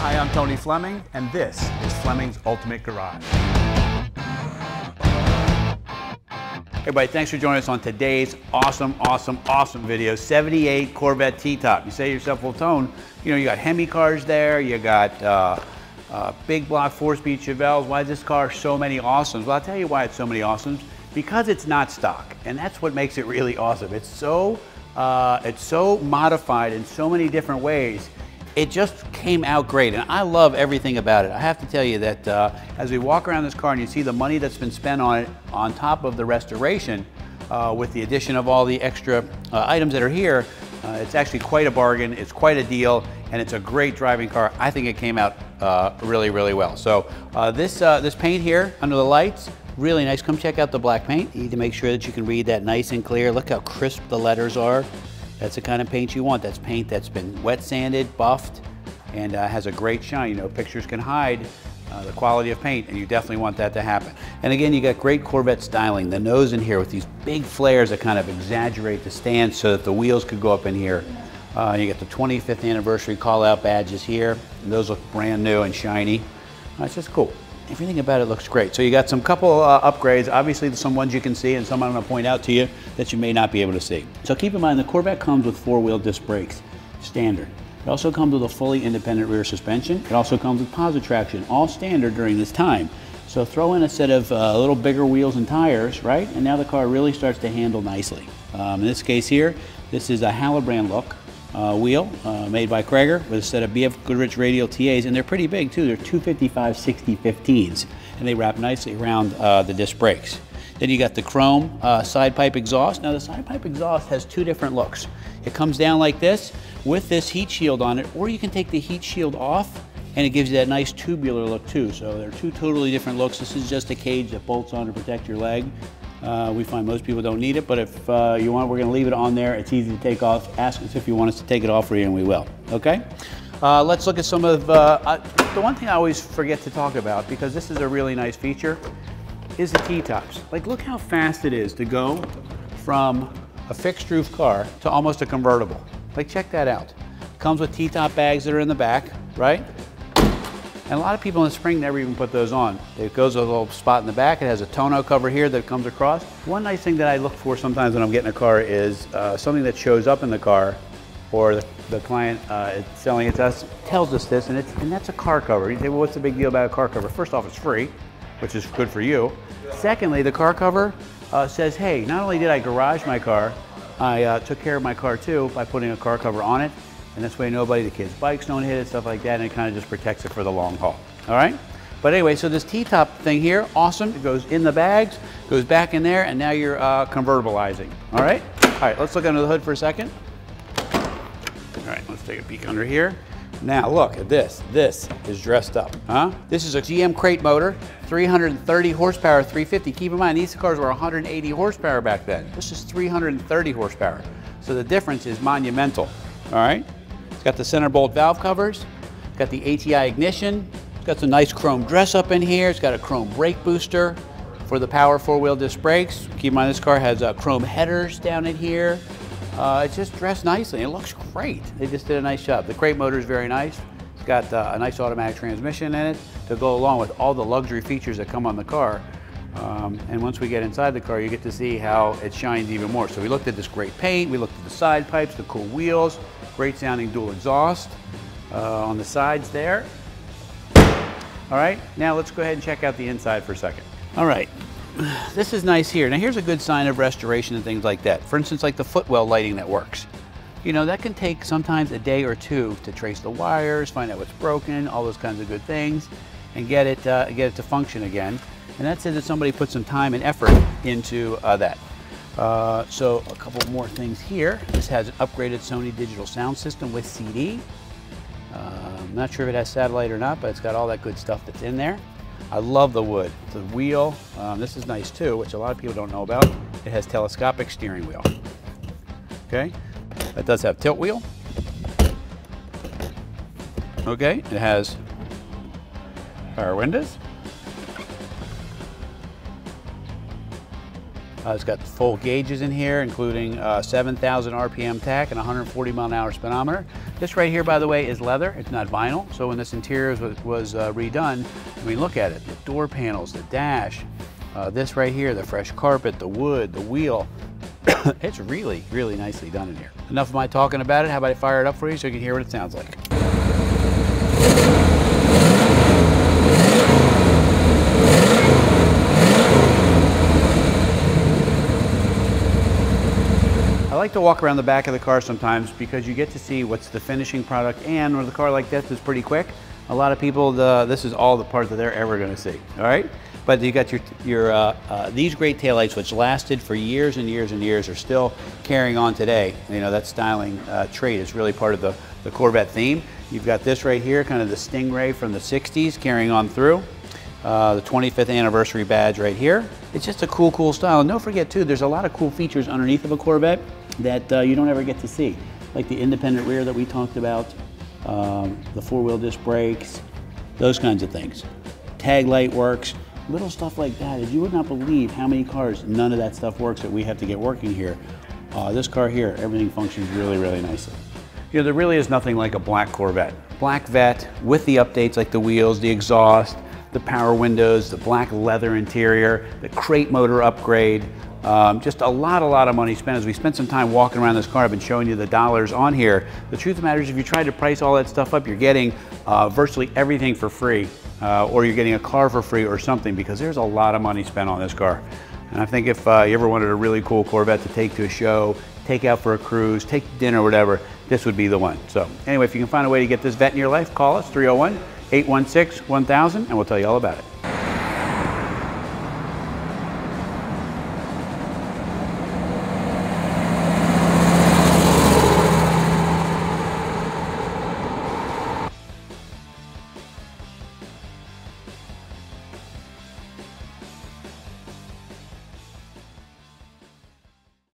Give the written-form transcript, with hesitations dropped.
Hi, I'm Tony Fleming, and this is Fleming's Ultimate Garage. Hey everybody, thanks for joining us on today's awesome video, 78 Corvette T-Top. You say to yourself, well, Tone, you know, you got Hemi cars there, you got big block 4-speed Chevelles. Why is this car so many awesomes? Well, I'll tell you why it's so many awesomes. Because it's not stock, and that's what makes it really awesome. It's so modified in so many different ways. It just came out great, and I love everything about it. I have to tell you that as we walk around this car and you see the money that's been spent on it on top of the restoration, with the addition of all the extra items that are here, it's actually quite a bargain, it's quite a deal, and it's a great driving car. I think it came out really well. So this paint here under the lights, really nice. Come check out the black paint. You need to make sure that you can read that nice and clear. Look how crisp the letters are. That's the kind of paint you want. That's paint that's been wet sanded, buffed, and has a great shine. You know, pictures can hide the quality of paint, and you definitely want that to happen. And again, you got great Corvette styling. The nose in here with these big flares that kind of exaggerate the stance so that the wheels could go up in here. You get the 25th anniversary call-out badges here. And those look brand new and shiny. It's just cool. Everything about it looks great. So you got some couple upgrades. Obviously, there's some ones you can see and some I'm going to point out to you that you may not be able to see. So keep in mind, the Corvette comes with 4-wheel disc brakes, standard. It also comes with a fully independent rear suspension. It also comes with Posi-traction, all standard during this time. So throw in a set of a little bigger wheels and tires, right? And now the car really starts to handle nicely. In this case here, this is a Halibrand-look wheel made by Cragar with a set of BF Goodrich radial TAs, and they're pretty big too. They're 255/60/15s, and they wrap nicely around the disc brakes. Then you got the chrome side pipe exhaust. Now the side pipe exhaust has two different looks. It comes down like this with this heat shield on it, or you can take the heat shield off and it gives you that nice tubular look too. So they're two totally different looks. This is just a cage that bolts on to protect your leg. We find most people don't need it, but if you want, we're going to leave it on there. It's easy to take off. Ask us if you want us to take it off for you, and we will. Okay? Let's look at some of the one thing I always forget to talk about, because this is a really nice feature, is the T-tops. Like, look how fast it is to go from a fixed roof car to almost a convertible. Like, check that out. Comes with T-top bags that are in the back, right? And a lot of people in the spring never even put those on. It goes with a little spot in the back. It has a tonneau cover here that comes across. One nice thing that I look for sometimes when I'm getting a car is something that shows up in the car, or the client selling it to us tells us this, and that's a car cover. You say, well, what's the big deal about a car cover? First off, it's free, which is good for you. Secondly, the car cover says, hey, not only did I garage my car, I took care of my car too by putting a car cover on it. And this way the kids' bikes don't hit it, stuff like that, and it kind of just protects it for the long haul. All right? But anyway, so this T-top thing here, awesome. It goes in the bags, goes back in there, and now you're convertibilizing. All right? All right, let's look under the hood for a second. All right, let's take a peek under here. Now look at this. This is dressed up, huh? This is a GM crate motor, 330 horsepower, 350. Keep in mind, these cars were 180 horsepower back then. This is 330 horsepower. So the difference is monumental. All right? It's got the center bolt valve covers, it's got the ATI ignition, it's got some nice chrome dress up in here, it's got a chrome brake booster for the power 4-wheel disc brakes. Keep in mind, this car has chrome headers down in here. It's just dressed nicely. It looks great. They just did a nice job. The crate motor is very nice. It's got a nice automatic transmission in it to go along with all the luxury features that come on the car. And once we get inside the car, you get to see how it shines even more. So we looked at this great paint, we looked at the side pipes, the cool wheels, great sounding dual exhaust on the sides there. All right, now let's go ahead and check out the inside for a second. All right, this is nice here. Now here's a good sign of restoration and things like that. For instance, like the footwell lighting that works. You know, that can take sometimes a day or two to trace the wires, find out what's broken, all those kinds of good things, and get it to function again. And that says that somebody put some time and effort into that. So a couple more things here. This has an upgraded Sony digital sound system with CD. I'm not sure if it has satellite or not, but it's got all that good stuff that's in there. I love the wood. The wheel, this is nice too, which a lot of people don't know about. It has telescopic steering wheel. Okay, that does have tilt wheel. Okay, it has power windows. It's got full gauges in here, including 7,000 RPM tach and 140 mile an hour speedometer. This right here, by the way, is leather. It's not vinyl. So when this interior was redone, I mean, look at it. The door panels, the dash, this right here, the fresh carpet, the wood, the wheel. It's really, really nicely done in here. Enough of my talking about it. How about I fire it up for you so you can hear what it sounds like. I like to walk around the back of the car sometimes because you get to see what's the finishing product, and with a car like this is pretty quick. A lot of people, this is all the parts that they're ever going to see, all right? But you got these great taillights, which lasted for years and years and years, are still carrying on today. You know, that styling trait is really part of the Corvette theme. You've got this right here, kind of the Stingray from the 60s carrying on through. The 25th anniversary badge right here. It's just a cool, cool style. And don't forget too, there's a lot of cool features underneath of a Corvette that you don't ever get to see. Like the independent rear that we talked about, the four-wheel disc brakes, those kinds of things. Tag light works, little stuff like that. You would not believe how many cars none of that stuff works that we have to get working here. This car here, everything functions really, really nicely. You know, there really is nothing like a black Corvette. Black Vette with the updates like the wheels, the exhaust, the power windows, the black leather interior, the crate motor upgrade. Just a lot of money spent. As we spent some time walking around this car, I've been showing you the dollars on here. The truth of the matter is, if you try to price all that stuff up, you're getting virtually everything for free, or you're getting a car for free or something, because there's a lot of money spent on this car. And I think if you ever wanted a really cool Corvette to take to a show, take out for a cruise, take to dinner, whatever, this would be the one. So anyway, if you can find a way to get this Vette in your life, call us, 301-816-1000, and we'll tell you all about it.